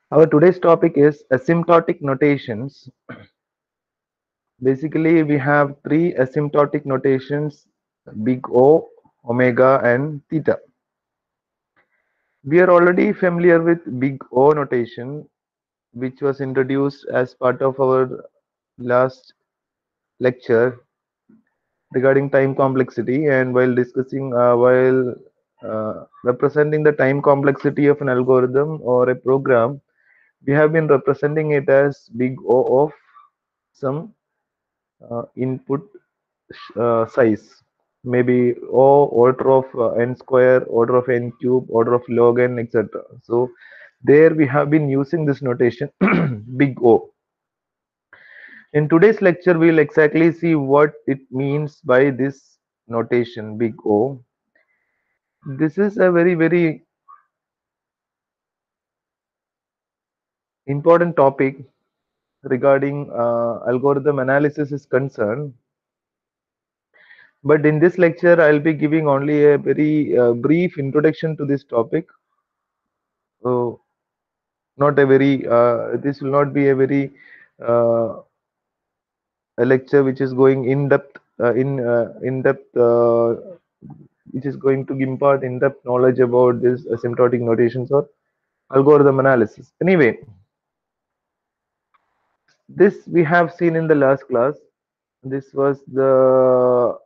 Our today's topic is asymptotic notations. Basically, we have three asymptotic notations: big O, omega, and theta. We are already familiar with big O notation, which was introduced as part of our last lecture regarding time complexity. And while representing the time complexity of an algorithm or a program, we have been representing it as big O of some input size, maybe O order of n square, order of n cube, order of log n, etc. So there we have been using this notation big O. In today's lecture, we'll exactly see what it means by this notation big O. This is a very important topic regarding algorithm analysis is concerned. But in this lecture, I'll be giving only a very brief introduction to this topic. So not a very this will not be a very uh, a lecture which is going in depth which is going to impart in depth knowledge about this asymptotic notations or algorithm analysis. Anyway, this we have seen in the last class. This was the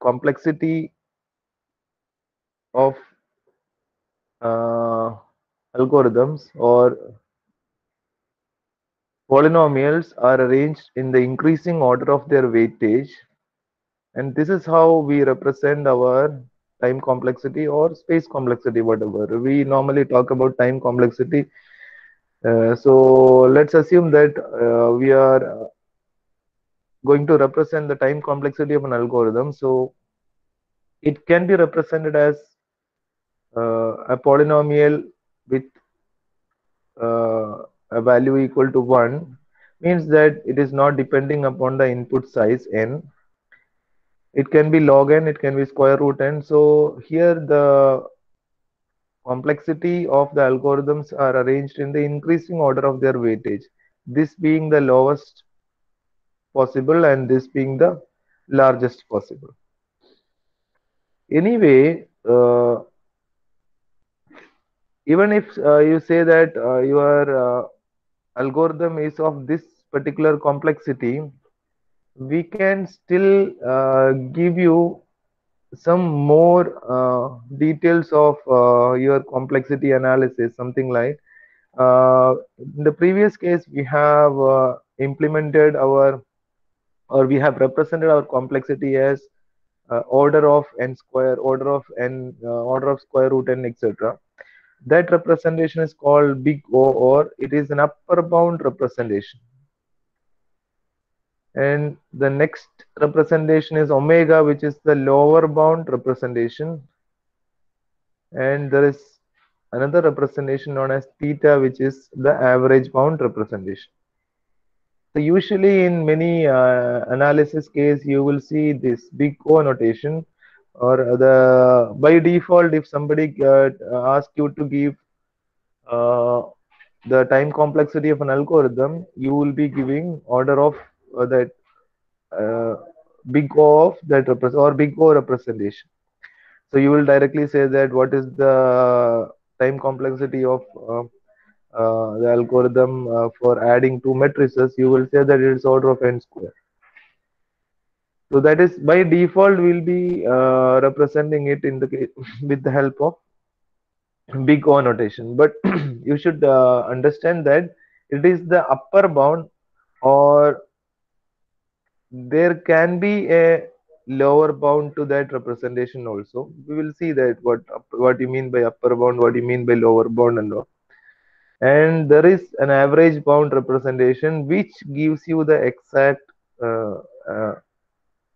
complexity of uh, algorithms or polynomials are arranged in the increasing order of their weightage, and this is how we represent our time complexity or space complexity, whatever. We normally talk about time complexity. So let's assume that we are going to represent the time complexity of an algorithm. So it can be represented as a polynomial with a value equal to 1, means that it is not depending upon the input size n. It can be log n, it can be square root n. So here the complexity of the algorithms are arranged in the increasing order of their weightage, this being the lowest possible and this being the largest possible. Anyway, even if you say that your algorithm is of this particular complexity, we can still give you some more details of your complexity analysis, something like in the previous case we have implemented our or we have represented our complexity as order of n square, order of n, order of square root n, etc. That representation is called big O, or it is an upper bound representation. And the next representation is omega, which is the lower bound representation. And there is another representation known as theta, which is the average bound representation. So usually in many analysis case, you will see this big O notation, or the by default, if somebody asks you to give uh, the time complexity of an algorithm, you will be giving order of that uh, big O of that or big O representation. So you will directly say that what is the time complexity of the algorithm for adding two matrices. You will say that it is order of n square. So that is by default we'll be representing it in the with the help of big O notation. But you should understand that it is the upper bound, or there can be a lower bound to that representation also. We will see that what you mean by upper bound, what you mean by lower bound, and all. And there is an average bound representation which gives you the exact uh, uh,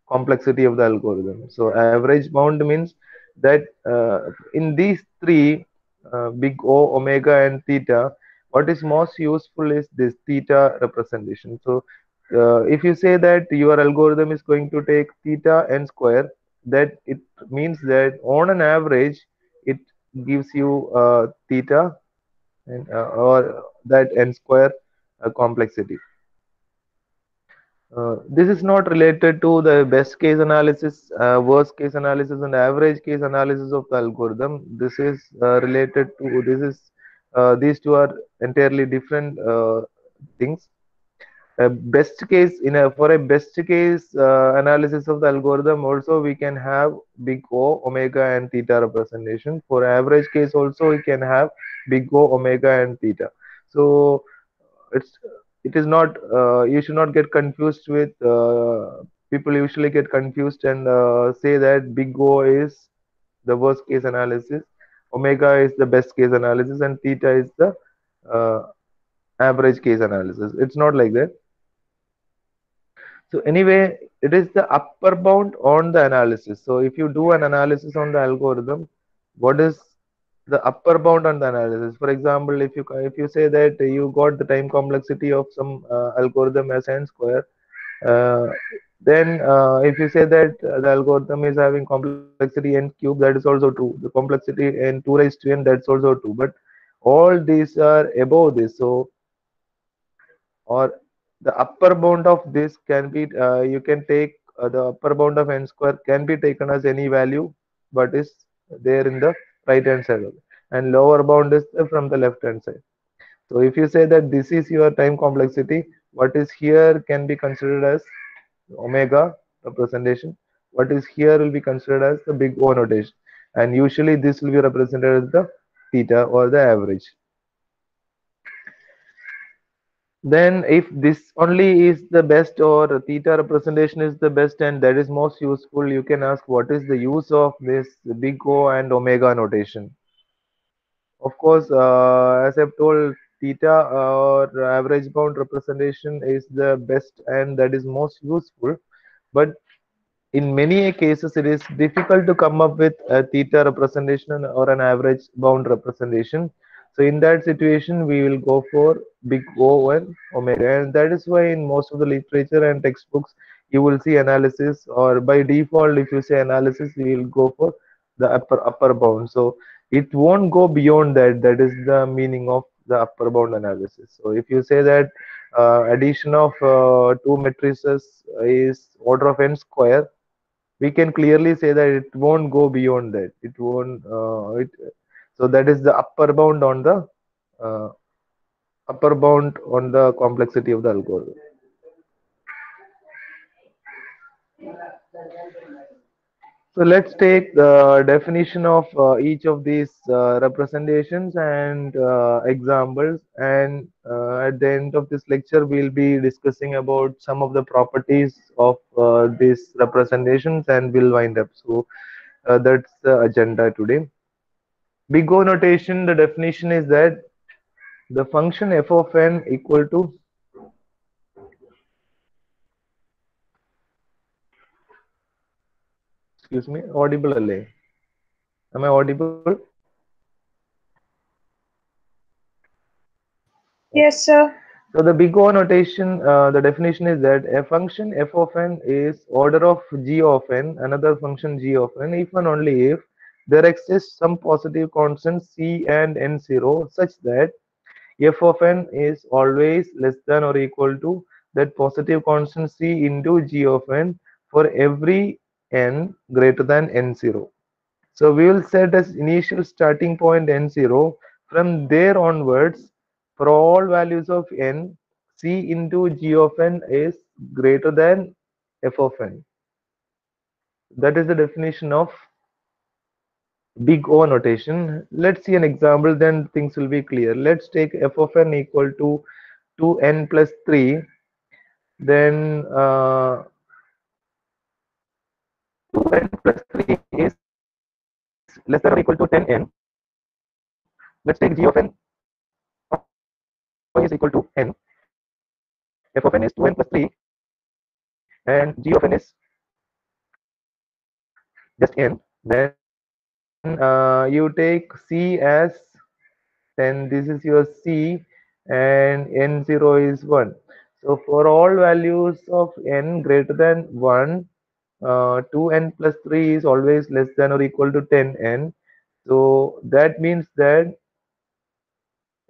complexity of the algorithm. So average bound means that in these three, big O, omega, and theta, what is most useful is this theta representation. So if you say that your algorithm is going to take theta n square, that it means that on an average it gives you theta and, or that n square complexity. This is not related to the best case analysis, worst case analysis, and average case analysis of the algorithm. This is related to these two are entirely different things. A best case in a for a best case analysis of the algorithm also we can have big O, omega, and theta representation. For average case also we can have big O, omega, and theta. So it's it is not you should not get confused with people usually get confused and say that big O is the worst case analysis, omega is the best case analysis, and theta is the uh, average case analysis. It's not like that. So anyway, it is the upper bound on the analysis. So if you do an analysis on the algorithm, what is the upper bound on the analysis? For example, if you say that you got the time complexity of some algorithm as n square, uh, then if you say that the algorithm is having complexity n cube, that is also true. The complexity n 2 raised to n, that's also true. But all these are above this. So or the upper bound of this can be you can take the upper bound of n square can be taken as any value but is there in the right hand side of it. And lower bound is from the left hand side. So if you say that this is your time complexity, what is here can be considered as omega representation, what is here will be considered as the big O notation, and usually this will be represented as the theta or the average. Then if this only is the best or theta representation is the best and that is most useful, you can ask what is the use of this big O and omega notation. Of course, as I've told, theta or average bound representation is the best and that is most useful. But in many cases, it is difficult to come up with a theta representation or an average bound representation. So in that situation, we will go for big O and omega, and that is why in most of the literature and textbooks, you will see analysis, or by default, if you say analysis, you will go for the upper bound. So it won't go beyond that. That is the meaning of the upper bound analysis. So if you say that addition of two matrices is order of n square, we can clearly say that it won't go beyond that. It won't. So that is the uh, upper bound on the complexity of the algorithm. So let's take the definition of each of these representations and examples. And at the end of this lecture, we'll be discussing about some of the properties of these representations, and we'll wind up. So that's the agenda today. Big O notation, the definition is that the function f of n equal to, excuse me, audible alle. Am I audible? Yes, sir. So the big O notation, the definition is that a function f of n is order of g of n, another function g of n, if and only if there exists some positive constant c and n0 such that f of n is always less than or equal to that positive constant c into g of n for every n greater than n0. So we will set as initial starting point n0. From there onwards, for all values of n, c into g of n is greater than f of n. That is the definition of big O notation. Let's see an example, then things will be clear. Let's take f of n equal to 2n plus 3. Then 2n plus 3 is less than or equal to 10n. Let's take g of n of y is equal to n. F of n is 2n plus 3 and g of n is just n. Then you take c as 10. This is your c, and n0 is 1. So for all values of n greater than 1, 2n plus 3 is always less than or equal to 10n. So that means that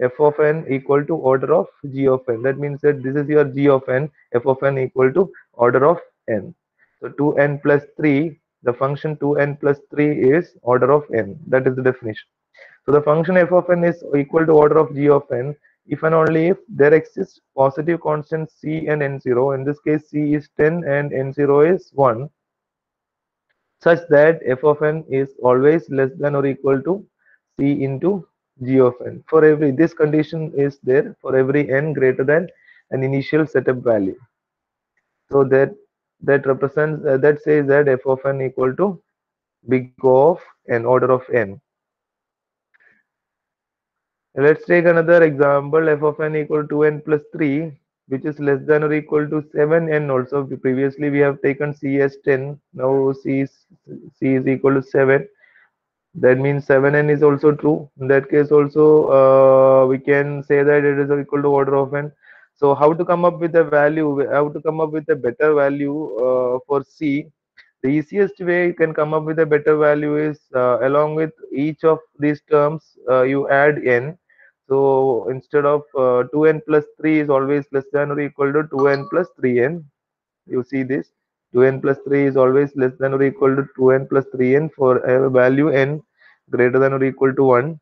f of n equal to order of g of n. That means that this is your g of n, f of n equal to order of n. So 2n plus 3, the function 2n plus 3 is order of n. That is the definition. So the function f of n is equal to order of g of n if and only if there exists positive constants c and n0. In this case, c is 10 and n0 is 1, such that f of n is always less than or equal to c into g of n. For every, this condition is there for every n greater than an initial setup value. So that represents that says that f of n equal to big O of n, order of n. Let's take another example, f of n equal to n plus 3, which is less than or equal to 7n also. Previously we have taken c as 10, now c is equal to 7. That means 7n is also true. In that case also, we can say that it is equal to order of n. So how to come up with a value, how to come up with a better value for c? The easiest way you can come up with a better value is along with each of these terms, you add n. So instead of 2n plus 3 is always less than or equal to 2n plus 3n. You see this, 2n plus 3 is always less than or equal to 2n plus 3n for a value n greater than or equal to 1.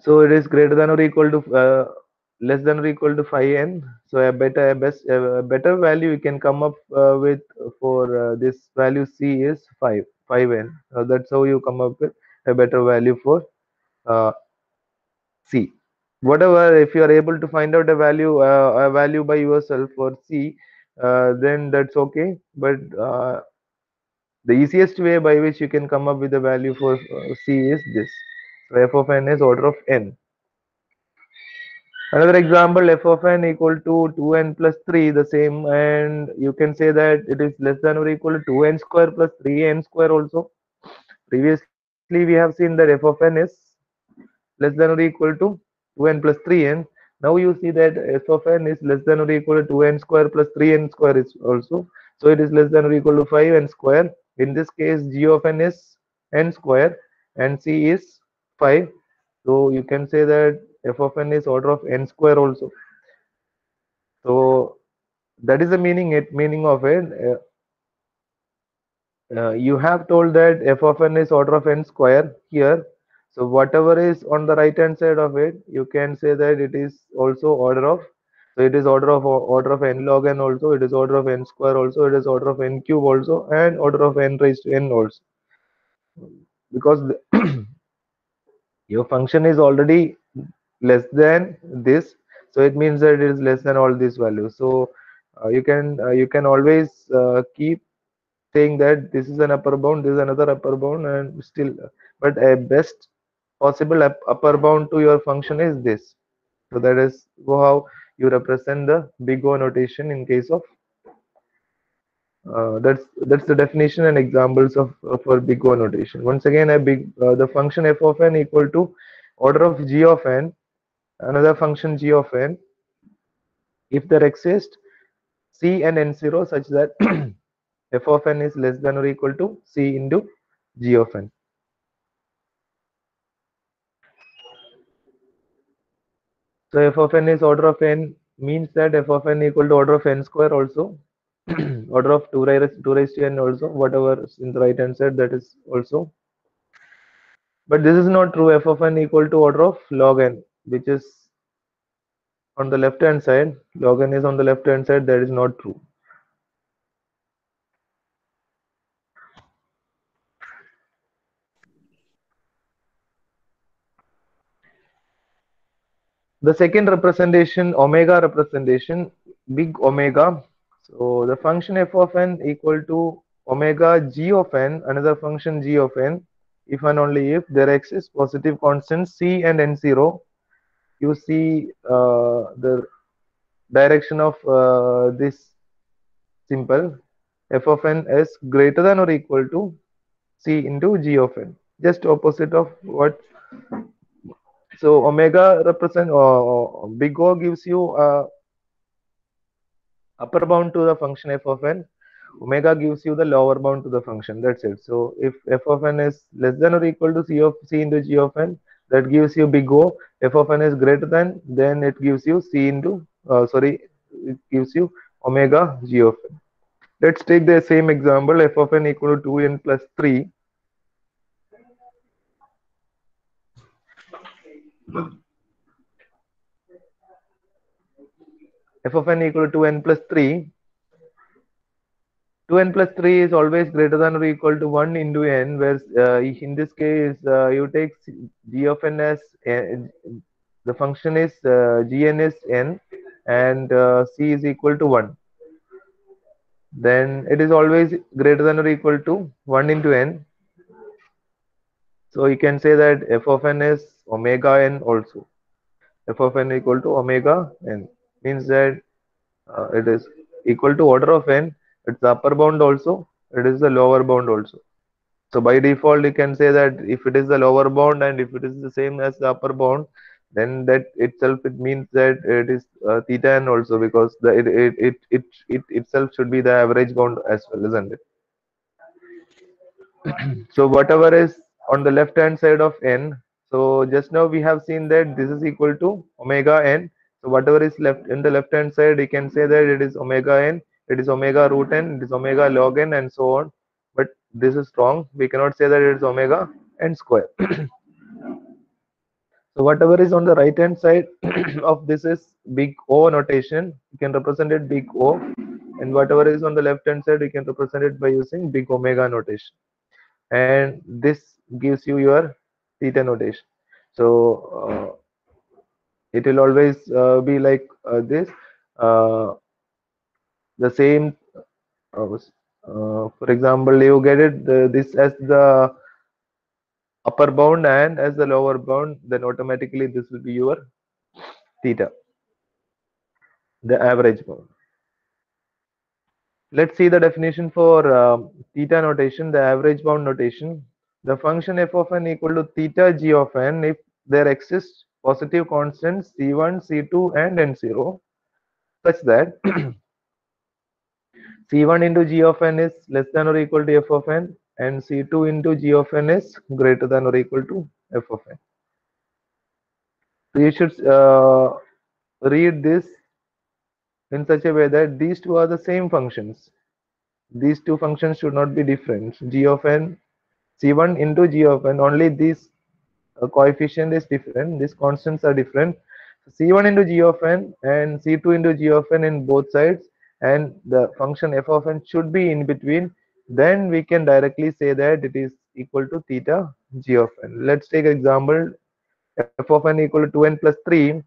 So it is greater than or equal to less than or equal to 5n. So a better value you can come up with for this value c is 5n. That's how you come up with a better value for uh, c. Whatever, if you are able to find out a value by yourself for c, then that's okay. But the easiest way by which you can come up with a value for c is this. So f of n is order of n. Another example, f of n equal to 2n plus 3, the same, and you can say that it is less than or equal to 2n square plus 3n square also. Previously, we have seen that f of n is less than or equal to 2n plus 3n. Now you see that f of n is less than or equal to 2n square plus 3n square is also. So it is less than or equal to 5n square. In this case, g of n is n square and c is 5. So you can say that f of n is order of n square also. So that is the meaning of it. You have told that f of n is order of n square here. So whatever is on the right hand side of it, you can say that it is also order of. So it is order of n log n also. It is order of n square also. It is order of n cube also, and order of n raised to n also. Because your function is already less than this, so it means that it is less than all these values. So you can always keep saying that this is an upper bound, this is another upper bound, and still, but a best possible upper bound to your function is this. So that is how you represent the big O notation in case of that's the definition and examples of for big O notation. Once again, the function f of n equal to order of g of n, another function g of n, if there exists c and n0 such that f of n is less than or equal to c into g of n. So f of n is order of n means that f of n equal to order of n square also, order of 2 raised to n also, whatever is in the right hand side, that is also. But this is not true. F of n equal to order of log n, which is on the left hand side. Log n is on the left hand side. That is not true. The second representation, omega representation, big omega. So the function f of n equal to omega g of n, another function g of n, if and only if there exists positive constants c and n0. You see the direction of this symbol, f of n is greater than or equal to c into g of n, just opposite of what. So omega represent big O gives you upper bound to the function f of n. Omega gives you the lower bound to the function. That's it. So if f of n is less than or equal to c into g of n, that gives you big O. F of n is greater than, then it gives you C into, it gives you omega g of n. Let's take the same example, f of n equal to 2n plus 3. F of n equal to 2n plus 3. 2n plus 3 is always greater than or equal to 1 into n, where in this case you take g of n as the function is gn is n, and c is equal to 1. Then it is always greater than or equal to 1 into n. So you can say that f of n is omega n also. F of n equal to omega n means that it is equal to order of n. It's the upper bound also. It is the lower bound also. So by default, you can say that if it is the lower bound and if it is the same as the upper bound, then that itself it means that it is theta n also, because the it itself should be the average bound as well, isn't it? So whatever is on the left hand side of n, so just now we have seen that this is equal to omega n. So whatever is left in the left hand side, you can say that it is omega n, it is omega root n, it is omega log n, and so on. But this is wrong. We cannot say that it is omega n square. So whatever is on the right hand side of this is big O notation. You can represent it big O, and whatever is on the left hand side, you can represent it by using big omega notation, and this gives you your theta notation. So it will always be like this, uh, the same. For example, you get it this as the upper bound and as the lower bound, then automatically this will be your theta, the average bound. Let's see the definition for theta notation, the average bound notation. The function f of n equal to theta g of n if there exists positive constants c1, c2, and n0, such that c1 into g of n is less than or equal to f of n, and c2 into g of n is greater than or equal to f of n. So you should read this in such a way that these two are the same functions. These two functions should not be different. G of n, c1 into g of n, only this coefficient is different, these constants are different. C1 into g of n and c2 into g of n in both sides, and the function f of n should be in between. Then we can directly say that it is equal to theta g of n. Let's take example, f of n equal to 2n plus 3.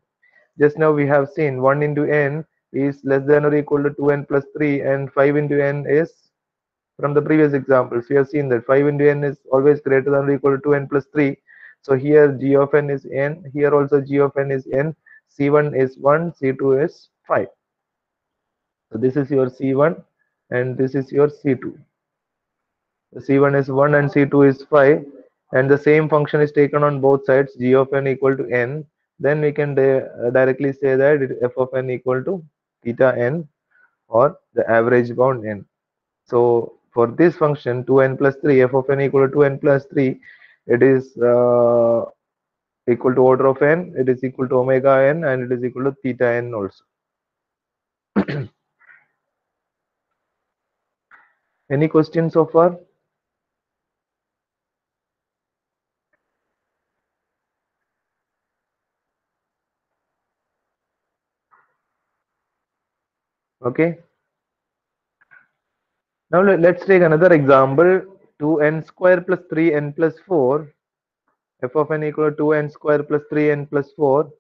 Just now we have seen 1 into n is less than or equal to 2n plus 3, and 5 into n is, from the previous examples we have seen that 5 into n is always greater than or equal to 2n plus 3. So here g of n is n, here also g of n is n, c1 is 1, c2 is 5. So this is your c1 and this is your c2. C1 is 1 and c2 is 5, and the same function is taken on both sides, g of n equal to n. Then we can directly say that f of n equal to theta n, or the average bound n. So for this function 2n plus 3, f of n equal to 2n plus 3, it is equal to order of n, it is equal to omega n, and it is equal to theta n also. Any questions so far? Okay. Now let's take another example. 2n square plus 3n plus 4, f of n equal to 2n square plus 3n plus 4.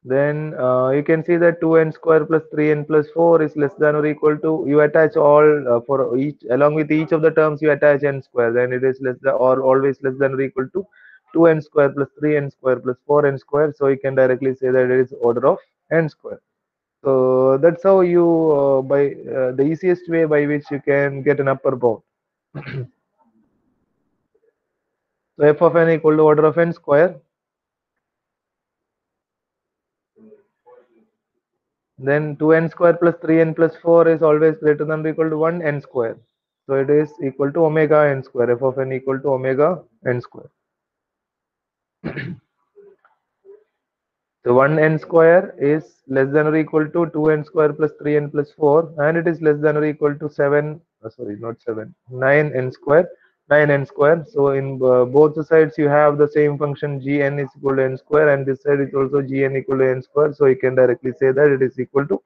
Then you can see that 2n square plus 3n plus 4 is less than or equal to, you attach all for each, along with each of the terms you attach n square, then it is less than or always less than or equal to 2n square plus 3n square plus 4n square. So you can directly say that it is order of n square. So that's how you by the easiest way by which you can get an upper bound. So f of n equal to order of n square. Then 2n square plus 3n plus 4 is always greater than or equal to 1 n square. So it is equal to omega n square. F of n equal to omega n square. So 1n square is less than or equal to 2n square plus 3n plus 4, and it is less than or equal to 7, sorry, not 7, 9n square, 9n square. So in both the sides you have the same function gn is equal to n square, and this side is also gn equal to n square. So you can directly say that it is equal to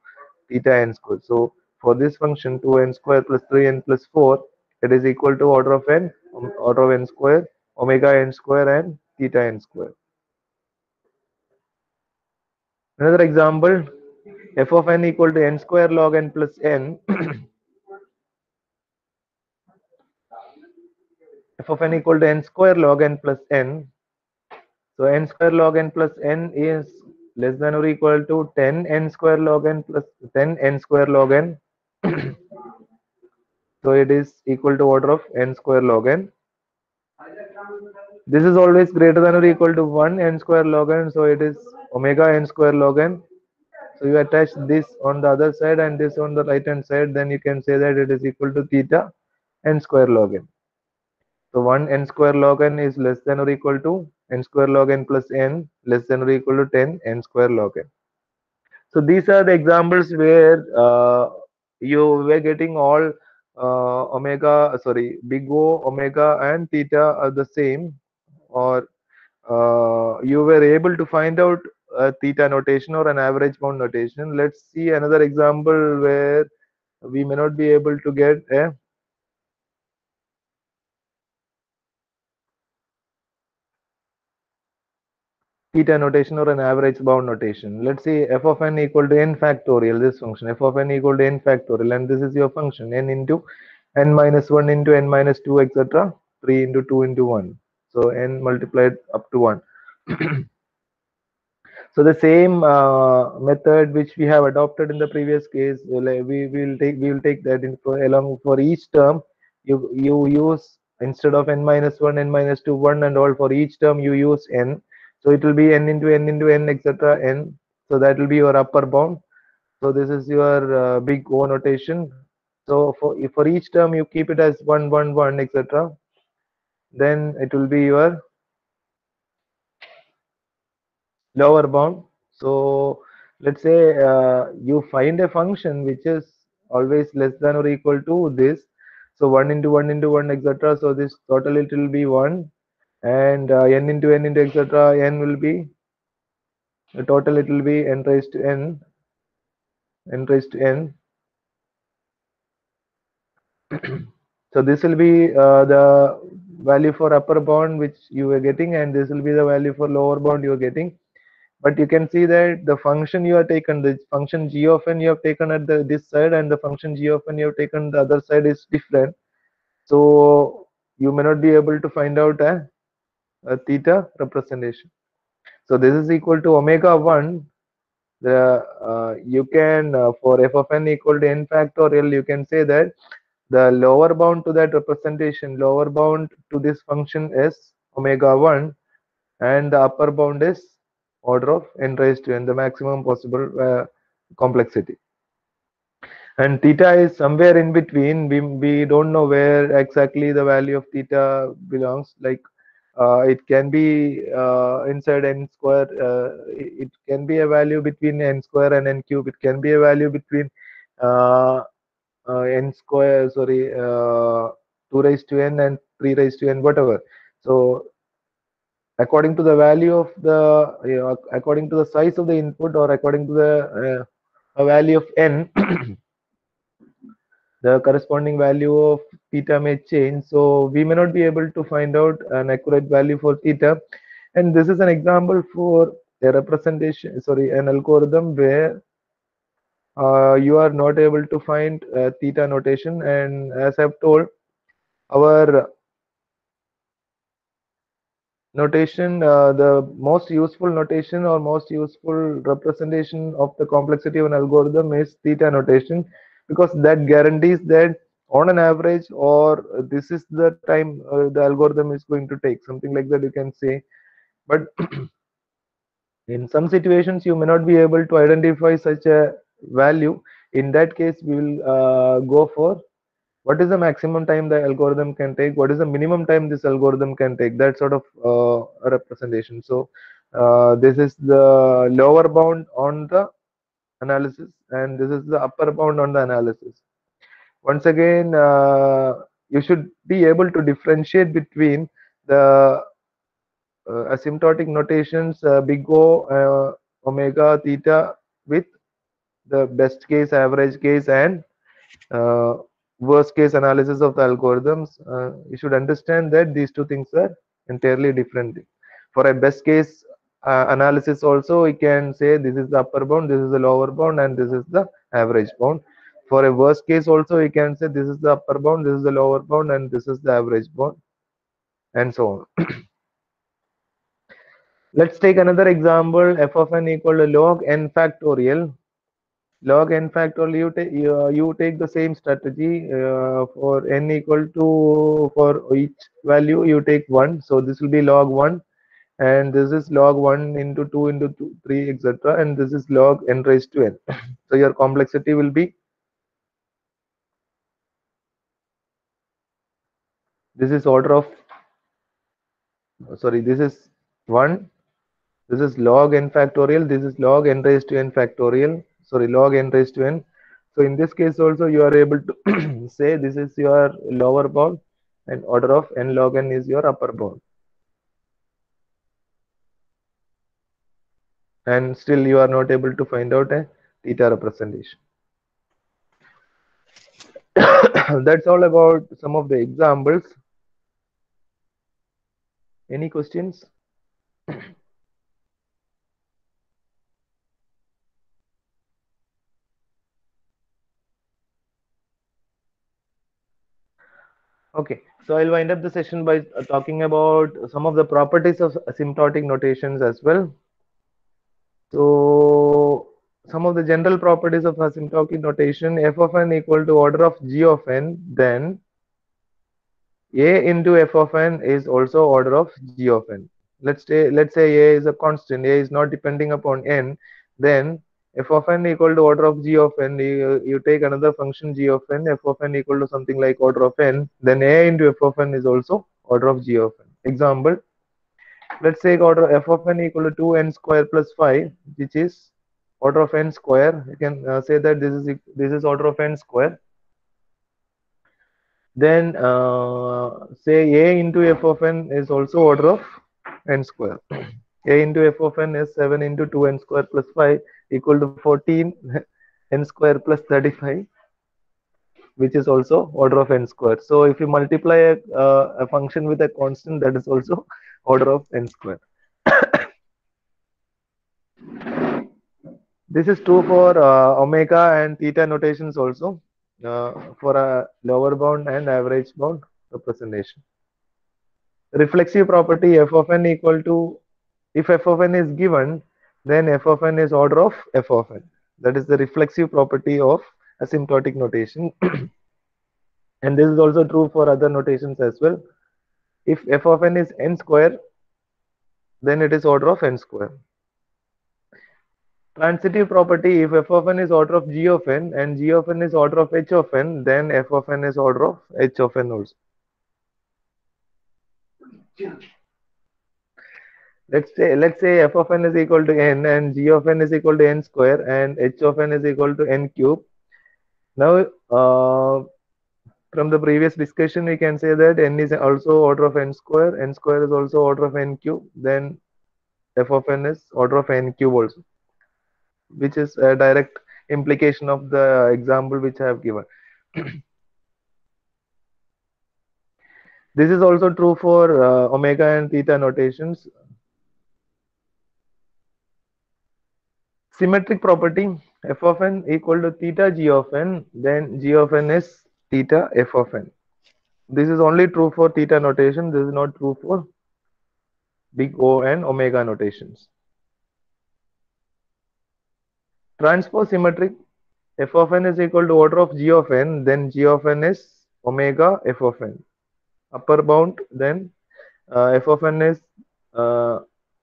theta n square. So for this function 2n square plus 3n plus 4, it is equal to order of n, order of n square, omega n square, and theta n square. Another example, f of n equal to n square log n plus n. F of n equal to n square log n plus n. So n square log n plus n is less than or equal to 10 n square log n plus 10 n square log n. So it is equal to order of n square log n. This is always greater than or equal to 1 n square log n. So it is omega n square log n. So you attach this on the other side and this on the right hand side, then you can say that it is equal to theta n square log n. So 1 n square log n is less than or equal to n square log n plus n less than or equal to 10 n square log n. So these are the examples where you were getting all big O, omega, and theta are the same, or you were able to find out a theta notation or an average bound notation. Let's see another example where we may not be able to get a theta notation or an average bound notation. Let's say f of n equal to n factorial, this function f of n equal to n factorial, and this is your function n into n minus 1 into n minus 2, etc., 3 into 2 into 1. So n multiplied up to 1. So the same method which we have adopted in the previous case, we will take that in for along for each term. You use, instead of n minus 1, n minus 2, 1 and all, for each term you use n. So it will be n into n into n, etc., n. So that will be your upper bound. So this is your big O notation. So for each term you keep it as 1 1 1, etc., then it will be your lower bound. So let's say you find a function which is always less than or equal to this. So 1 into 1 into 1, etc. So this total it will be 1, and n into n into, etc., n will be the total, it will be n raised to n, n raised to n. So this will be the value for upper bound which you were getting, and this will be the value for lower bound you are getting. But you can see that the function you have taken, the function g of n you have taken at this side, and the function g of n you have taken the other side is different. So you may not be able to find out a theta representation. So this is equal to omega 1. The you can for f of n equal to n factorial, you can say that the lower bound to that representation, lower bound to this function is omega 1, and the upper bound is order of n raised to n, the maximum possible complexity. And theta is somewhere in between. We don't know where exactly the value of theta belongs. Like it can be inside n square. It can be a value between n square and n cube. It can be a value between uh, n square, 2 raised to n and 3 raised to n, whatever. So according to the value of the, according to the size of the input, or according to the value of n, the corresponding value of theta may change. So we may not be able to find out an accurate value for theta. And this is an example for a representation, an algorithm where you are not able to find theta notation. And as I've told, our notation, the most useful notation or most useful representation of the complexity of an algorithm is theta notation, because that guarantees that on an average, or this is the time the algorithm is going to take, something like that you can say. But in some situations you may not be able to identify such a value. In that case we will go for what is the maximum time the algorithm can take, what is the minimum time this algorithm can take, that sort of representation. So This is the lower bound on the analysis, and this is the upper bound on the analysis. Once again, you should be able to differentiate between the asymptotic notations big O, omega, theta with the best case, average case, and uh, worst case analysis of the algorithms. You should understand that these two things are entirely different. For a best case analysis also, we can say this is the upper bound, this is the lower bound, and this is the average bound. For a worst case also, we can say this is the upper bound, this is the lower bound, and this is the average bound, and so on. Let's take another example, f of n equal to log n factorial. Log n factorial, you take the same strategy for n equal to, for each value you take 1. So this will be log 1, and this is log 1 into 2 into 2, 3, etc. And this is log n raised to n. So your complexity will be, this is order of, sorry, this is 1. This is log n factorial. This is log n raised to n factorial. Sorry, log n raised to n. So in this case also you are able to say this is your lower bound and order of n log n is your upper bound. And still you are not able to find out a theta representation. That's all about some of the examples. Any questions? Okay, so I'll wind up the session by talking about some of the properties of asymptotic notations as well. So some of the general properties of asymptotic notation, f of n equal to order of g of n, then a into f of n is also order of g of n. Let's say a is a constant, a is not depending upon n, then f of n equal to order of g of n, you take another function g of n, f of n equal to something like order of n, then a into f of n is also order of g of n. Example, let's take order f of n equal to 2n square plus 5, which is order of n square. You can say that this is order of n square. Then say a into f of n is also order of n square. A into f of n is 7 into 2n square plus 5 equal to 14 n square plus 35, which is also order of n square. So if you multiply a function with a constant, that is also order of n square. This is true for omega and theta notations also, for a lower bound and average bound representation. Reflexive property, f of n equal to, if f of n is given, then f of n is order of f of n. That is the reflexive property of asymptotic notation. And this is also true for other notations as well. If f of n is n square, then it is order of n square. Transitive property, if f of n is order of g of n and g of n is order of h of n, then f of n is order of h of n also. Let's say f of n is equal to n and g of n is equal to n square and h of n is equal to n cube. Now from the previous discussion we can say that n is also order of n square is also order of n cube, then f of n is order of n cube also, which is a direct implication of the example which I have given. This is also true for omega and theta notations. Symmetric property, f of n equal to theta g of n, then g of n is theta f of n. This is only true for theta notation. This is not true for big O and omega notations. Transpose symmetric, f of n is equal to order of g of n, then g of n is omega f of n. Upper bound, then f of n is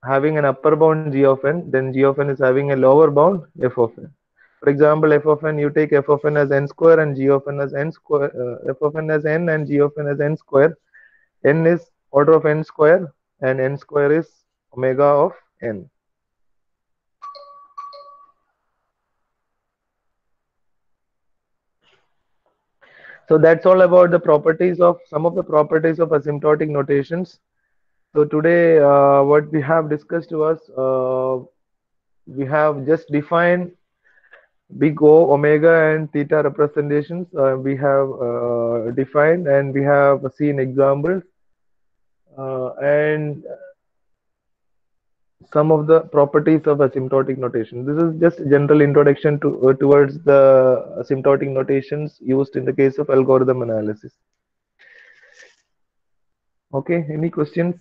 having an upper bound g of n, then g of n is having a lower bound f of n. For example, f of n, you take f of n as n square and g of n as n square, f of n as n and g of n as n square. N is order of n square and n square is omega of n. So that's all about the properties of some of the properties of asymptotic notations. So today, what we have discussed was we have just defined big O, omega, and theta representations. We have defined and we have seen examples and some of the properties of asymptotic notation. This is just a general introduction to towards the asymptotic notations used in the case of algorithm analysis. Okay, any questions?